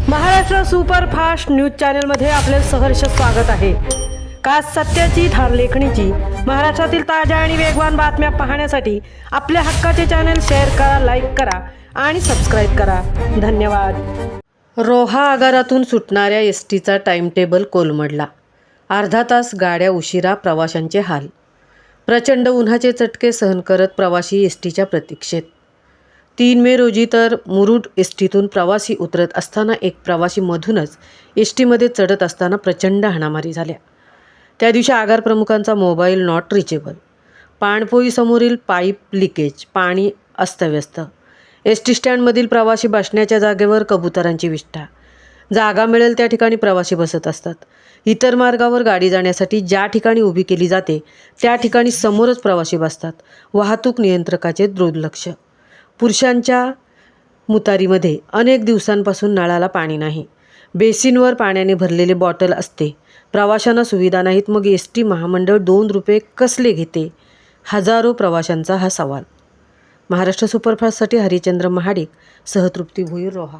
Maharashtra superfast news चॅनलमध्ये आपले सहर्ष स्वागत आहे। खास सत्याची थार लेखणीची महाराष्ट्रातील ताज्या आणि वेगवान बातम्या पाहण्यासाठी आपल्या हक्काचे चॅनल शेअर करा, लाईक करा आणि सबस्क्राईब करा। धन्यवाद। रोहा आगारातून सुटणाऱ्या एसटीचा टाइम टेबल कोलमडला। अर्धा तास गाड्या उशिरा, प्रवाशांचे हाल। प्रचंड उन्हाचे चटके सहन करत प्रवासी एसटीच्या प्रतीक्षेत। 3 मे रोजी तर मुरुड एसटीतून प्रवासी उतरत असताना एक प्रवासी मधूनच एसटीमध्ये चढत असताना प्रचंड हाणामारी झाल्या। त्या दिवशी आगार प्रमुखांचा मोबाईल नॉट रिचेबल, पाणपोईसमोरील पाईप लिकेज, पाणी अस्तव्यस्त, एसटी स्टँडमधील प्रवासी बसण्याच्या जागेवर कबुतरांची विष्ठा। जागा मिळेल त्या ठिकाणी प्रवासी बसत असतात। इतर मार्गावर गाडी जाण्यासाठी ज्या ठिकाणी उभी केली जाते त्या ठिकाणी समोरच प्रवासी बसतात। वाहतूक नियंत्रकाचे दुर्लक्ष। पुरुषांच्या मुतारीमध्ये अनेक दिवसांपासून नळाला पाणी नाही। बेसिनवर पाण्याने भरलेले बॉटल असते। प्रवाशांना सुविधा नाहीत, मग एसटी महामंडळ 2 रुपये कसले घेते? हजारो प्रवाशांचा हा सवाल। महाराष्ट्र सुपरफास्टसाठी हरिचंद्र महाडिक, सहतृप्ती भोईर, रोहा।